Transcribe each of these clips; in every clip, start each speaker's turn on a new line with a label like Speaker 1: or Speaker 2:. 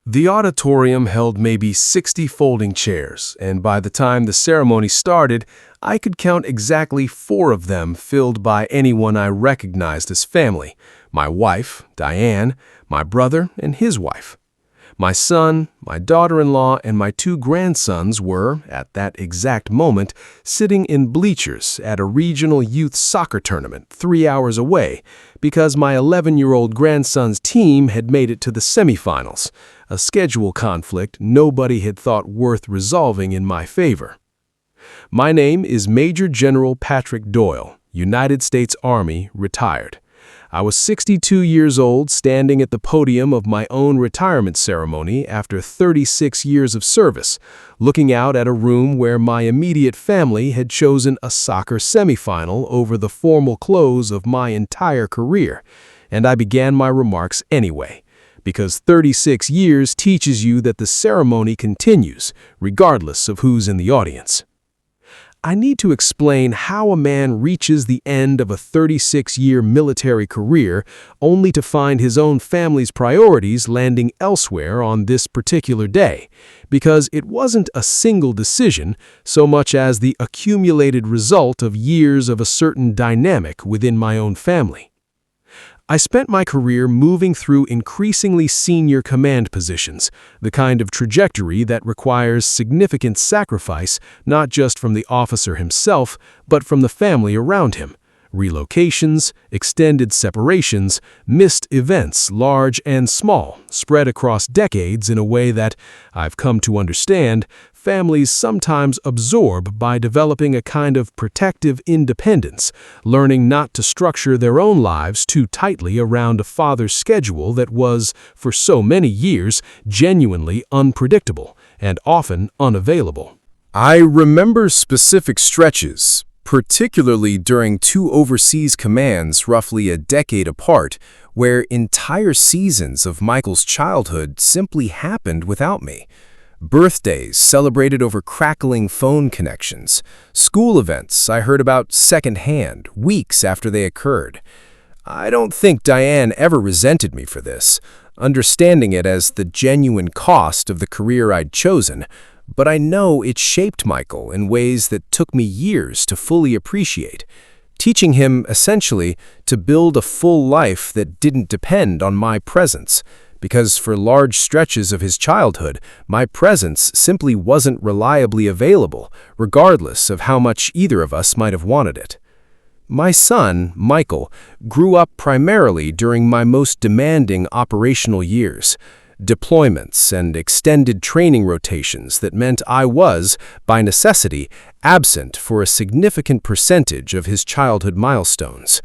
Speaker 1: The auditorium held maybe 60 folding chairs, and by the time the ceremony started, I could count exactly 4 of them filled by anyone I recognized as family: my wife, Diane, my brother, and his wife. My son, my daughter-in-law, and my 2 grandsons were, at that exact moment, sitting in bleachers at a regional youth soccer tournament 3 hours away because my 11-year-old grandson's team had made it to the semifinals, a schedule conflict nobody had thought worth resolving in my favor. My name is Major General Patrick Doyle, United States Army, retired. I was 62 years old, standing at the podium of my own retirement ceremony after 36 years of service, looking out at a room where my immediate family had chosen a soccer semifinal over the formal close of my entire career, and I began my remarks anyway, because 36 years teaches you that the ceremony continues, regardless of who's in the audience. I need to explain how a man reaches the end of a 36-year military career only to find his own family's priorities landing elsewhere on this particular day, because it wasn't a single decision so much as the accumulated result of years of a certain dynamic within my own family. I spent my career moving through increasingly senior command positions, the kind of trajectory that requires significant sacrifice not just from the officer himself, but from the family around him. Relocations, extended separations, missed events, large and small, spread across decades in a way that, I've come to understand, families sometimes absorb by developing a kind of protective independence, learning not to structure their own lives too tightly around a father's schedule that was, for so many years, genuinely unpredictable and often unavailable. I remember specific stretches, particularly during 2 overseas commands roughly a decade apart, where entire seasons of Michael's childhood simply happened without me. Birthdays celebrated over crackling phone connections. School events I heard about secondhand, weeks after they occurred. I don't think Diane ever resented me for this, understanding it as the genuine cost of the career I'd chosen, but I know it shaped Michael in ways that took me years to fully appreciate, teaching him, essentially, to build a full life that didn't depend on my presence. Because for large stretches of his childhood, my presence simply wasn't reliably available, regardless of how much either of us might have wanted it. My son, Michael, grew up primarily during my most demanding operational years, deployments and extended training rotations that meant I was, by necessity, absent for a significant percentage of his childhood milestones.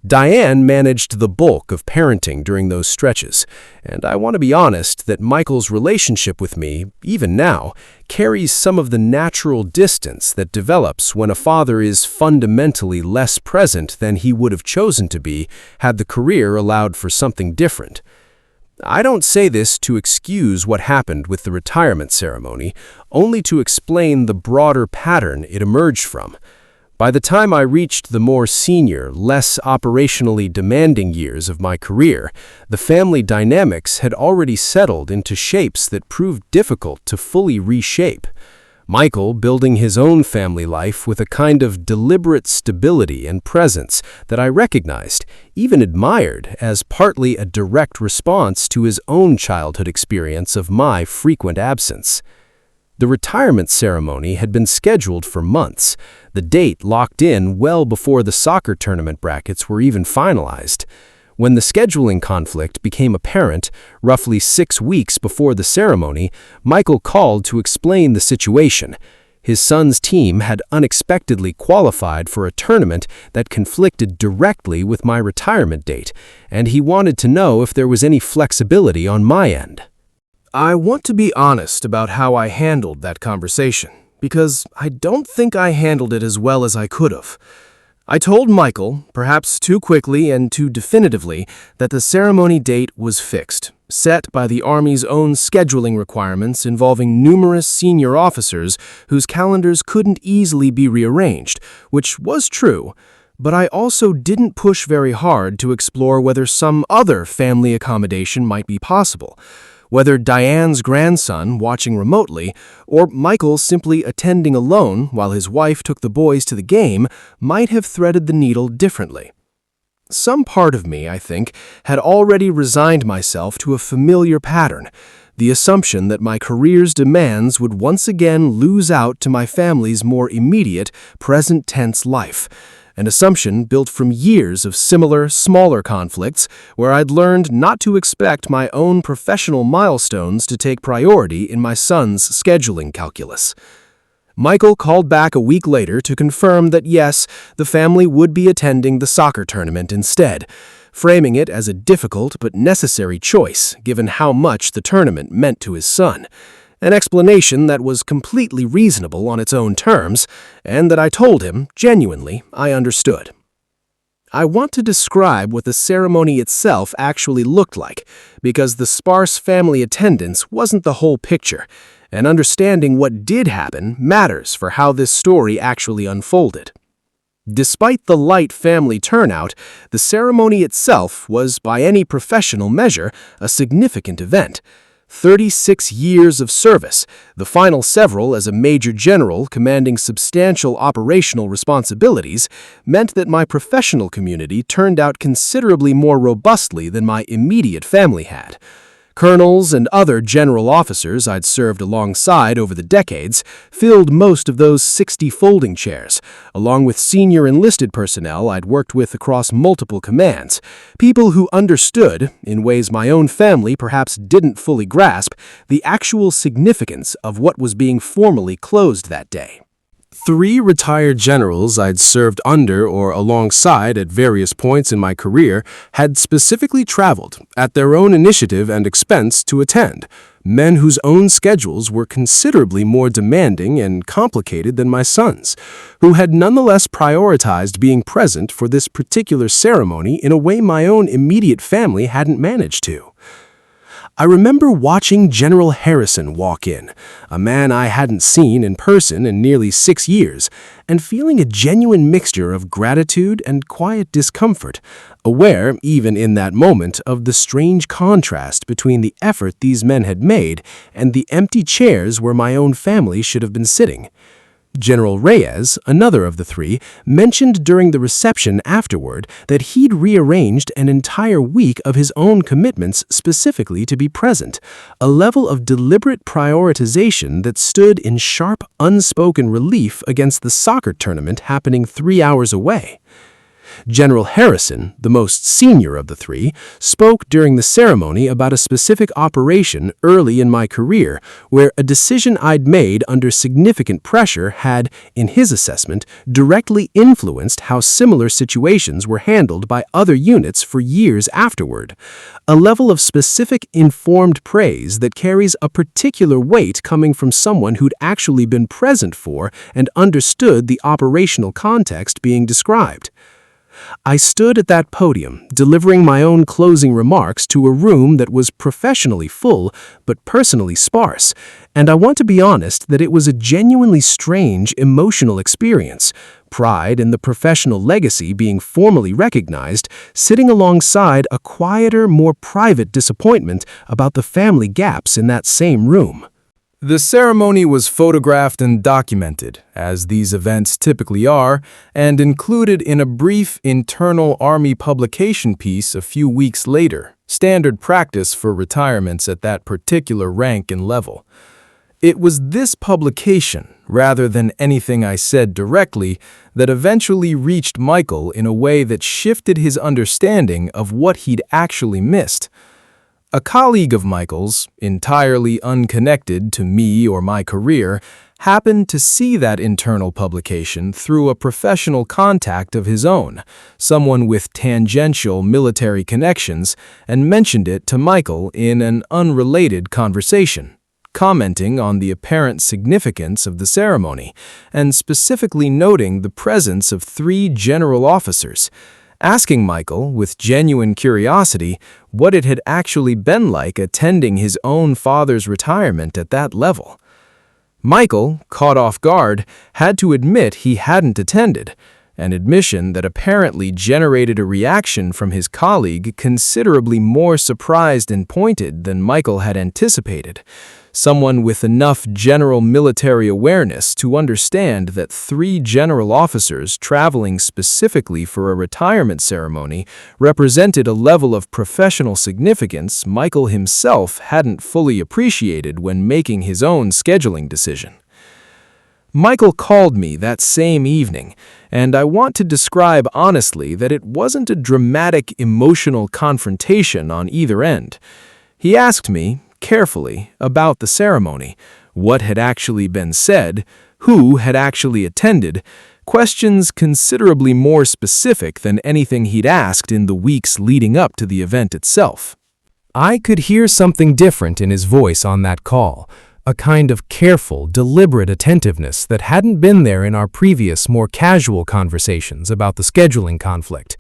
Speaker 1: Diane managed the bulk of parenting during those stretches, and I want to be honest that Michael's relationship with me, even now, carries some of the natural distance that develops when a father is fundamentally less present than he would have chosen to be had the career allowed for something different. I don't say this to excuse what happened with the retirement ceremony, only to explain the broader pattern it emerged from. By the time I reached the more senior, less operationally demanding years of my career, the family dynamics had already settled into shapes that proved difficult to fully reshape. Michael building his own family life with a kind of deliberate stability and presence that I recognized, even admired, as partly a direct response to his own childhood experience of my frequent absence. The retirement ceremony had been scheduled for months, the date locked in well before the soccer tournament brackets were even finalized. When the scheduling conflict became apparent, roughly 6 weeks before the ceremony, Michael called to explain the situation. His son's team had unexpectedly qualified for a tournament that conflicted directly with my retirement date, and he wanted to know if there was any flexibility on my end. I want to be honest about how I handled that conversation, because I don't think I handled it as well as I could have. I told Michael, perhaps too quickly and too definitively, that the ceremony date was fixed, set by the Army's own scheduling requirements involving numerous senior officers whose calendars couldn't easily be rearranged, which was true, but I also didn't push very hard to explore whether some other family accommodation might be possible. Whether Diane's grandson watching remotely or Michael simply attending alone while his wife took the boys to the game might have threaded the needle differently. Some part of me, I think, had already resigned myself to a familiar pattern, the assumption that my career's demands would once again lose out to my family's more immediate, present-tense life, an assumption built from years of similar, smaller conflicts where I'd learned not to expect my own professional milestones to take priority in my son's scheduling calculus. Michael called back a week later to confirm that yes, the family would be attending the soccer tournament instead, framing it as a difficult but necessary choice given how much the tournament meant to his son, an explanation that was completely reasonable on its own terms, and that I told him, genuinely, I understood. I want to describe what the ceremony itself actually looked like, because the sparse family attendance wasn't the whole picture, and understanding what did happen matters for how this story actually unfolded. Despite the light family turnout, the ceremony itself was, by any professional measure, a significant event. 36 years of service, the final several as a major general commanding substantial operational responsibilities, meant that my professional community turned out considerably more robustly than my immediate family had. Colonels and other general officers I'd served alongside over the decades filled most of those 60 folding chairs, along with senior enlisted personnel I'd worked with across multiple commands, people who understood, in ways my own family perhaps didn't fully grasp, the actual significance of what was being formally closed that day. 3 retired generals I'd served under or alongside at various points in my career had specifically traveled, at their own initiative and expense, to attend, men whose own schedules were considerably more demanding and complicated than my son's, who had nonetheless prioritized being present for this particular ceremony in a way my own immediate family hadn't managed to. I remember watching General Harrison walk in, a man I hadn't seen in person in nearly 6 years, and feeling a genuine mixture of gratitude and quiet discomfort, aware, even in that moment, of the strange contrast between the effort these men had made and the empty chairs where my own family should have been sitting. General Reyes, another of the 3, mentioned during the reception afterward that he'd rearranged an entire week of his own commitments specifically to be present, a level of deliberate prioritization that stood in sharp, unspoken relief against the soccer tournament happening 3 hours away. General Harrison, the most senior of the 3, spoke during the ceremony about a specific operation early in my career where a decision I'd made under significant pressure had, in his assessment, directly influenced how similar situations were handled by other units for years afterward, a level of specific informed praise that carries a particular weight coming from someone who'd actually been present for and understood the operational context being described. I stood at that podium, delivering my own closing remarks to a room that was professionally full but personally sparse, and I want to be honest that it was a genuinely strange, emotional experience, pride in the professional legacy being formally recognized, sitting alongside a quieter, more private disappointment about the family gaps in that same room. The ceremony was photographed and documented, as these events typically are, and included in a brief internal Army publication piece a few weeks later, standard practice for retirements at that particular rank and level. It was this publication, rather than anything I said directly, that eventually reached Michael in a way that shifted his understanding of what he'd actually missed. A colleague of Michael's, entirely unconnected to me or my career, happened to see that internal publication through a professional contact of his own, someone with tangential military connections, and mentioned it to Michael in an unrelated conversation, commenting on the apparent significance of the ceremony, and specifically noting the presence of 3 general officers, asking Michael, with genuine curiosity, what it had actually been like attending his own father's retirement at that level. Michael, caught off guard, had to admit he hadn't attended, an admission that apparently generated a reaction from his colleague considerably more surprised and pointed than Michael had anticipated. Someone with enough general military awareness to understand that 3 general officers traveling specifically for a retirement ceremony represented a level of professional significance Michael himself hadn't fully appreciated when making his own scheduling decision. Michael called me that same evening, and I want to describe honestly that it wasn't a dramatic emotional confrontation on either end. He asked me, carefully, about the ceremony, what had actually been said, who had actually attended, questions considerably more specific than anything he'd asked in the weeks leading up to the event itself. I could hear something different in his voice on that call, a kind of careful, deliberate attentiveness that hadn't been there in our previous, more casual conversations about the scheduling conflict.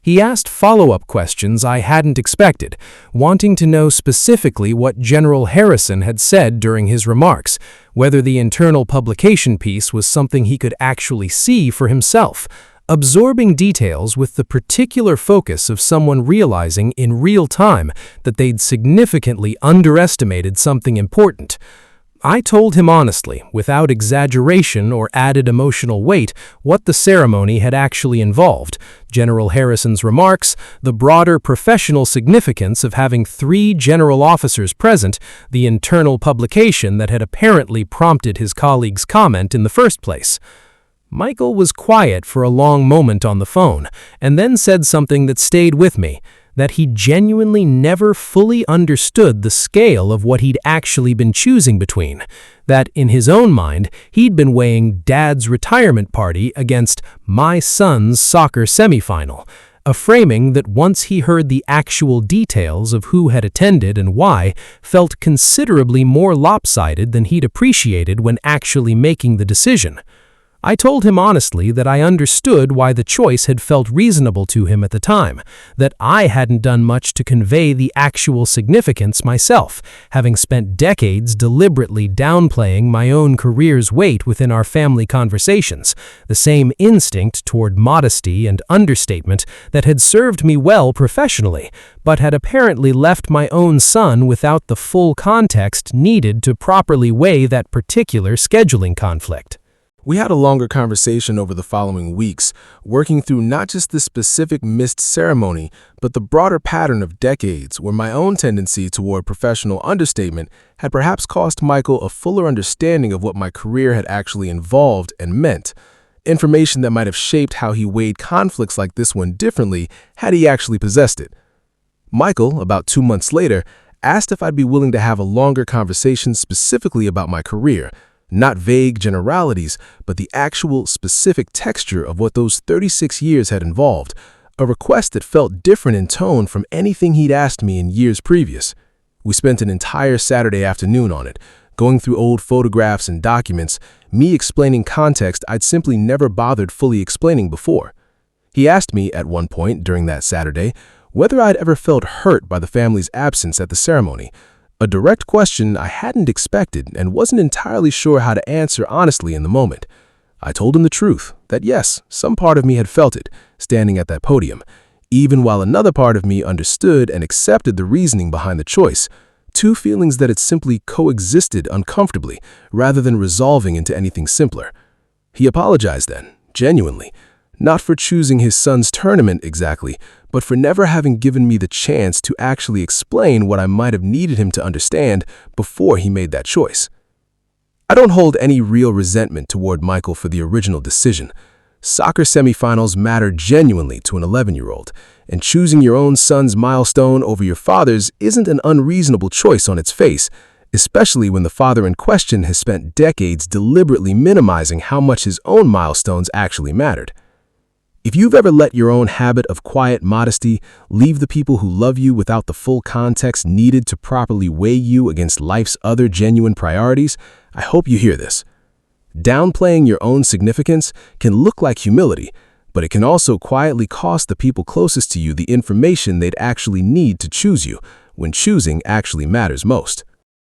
Speaker 1: He asked follow-up questions I hadn't expected, wanting to know specifically what General Harrison had said during his remarks, whether the internal publication piece was something he could actually see for himself, absorbing details with the particular focus of someone realizing in real time that they'd significantly underestimated something important. I told him honestly, without exaggeration or added emotional weight, what the ceremony had actually involved, General Harrison's remarks, the broader professional significance of having 3 general officers present, the internal publication that had apparently prompted his colleague's comment in the first place. Michael was quiet for a long moment on the phone, and then said something that stayed with me, that he genuinely never fully understood the scale of what he'd actually been choosing between, that in his own mind he'd been weighing Dad's retirement party against my son's soccer semifinal, a framing that once he heard the actual details of who had attended and why, felt considerably more lopsided than he'd appreciated when actually making the decision. I told him honestly that I understood why the choice had felt reasonable to him at the time, that I hadn't done much to convey the actual significance myself, having spent decades deliberately downplaying my own career's weight within our family conversations, the same instinct toward modesty and understatement that had served me well professionally, but had apparently left my own son without the full context needed to properly weigh that particular scheduling conflict.
Speaker 2: We had a longer conversation over the following weeks, working through not just the specific missed ceremony, but the broader pattern of decades where my own tendency toward professional understatement had perhaps cost Michael a fuller understanding of what my career had actually involved and meant, information that might have shaped how he weighed conflicts like this one differently had he actually possessed it. Michael, about 2 months later, asked if I'd be willing to have a longer conversation specifically about my career, not vague generalities, but the actual specific texture of what those 36 years had involved, a request that felt different in tone from anything he'd asked me in years previous. We spent an entire Saturday afternoon on it, going through old photographs and documents, me explaining context I'd simply never bothered fully explaining before. He asked me at one point during that Saturday whether I'd ever felt hurt by the family's absence at the ceremony, a direct question I hadn't expected and wasn't entirely sure how to answer honestly in the moment. I told him the truth, that yes, some part of me had felt it, standing at that podium, even while another part of me understood and accepted the reasoning behind the choice, 2 feelings that had simply coexisted uncomfortably, rather than resolving into anything simpler. He apologized then, genuinely, not for choosing his son's tournament exactly, but for never having given me the chance to actually explain what I might have needed him to understand before he made that choice. I don't hold any real resentment toward Michael for the original decision. Soccer semifinals matter genuinely to an 11-year-old, and choosing your own son's milestone over your father's isn't an unreasonable choice on its face, especially when the father in question has spent decades deliberately minimizing how much his own milestones actually mattered. If you've ever let your own habit of quiet modesty leave the people who love you without the full context needed to properly weigh you against life's other genuine priorities, I hope you hear this. Downplaying your own significance can look like humility, but it can also quietly cost the people closest to you the information they'd actually need to choose you when choosing actually matters most.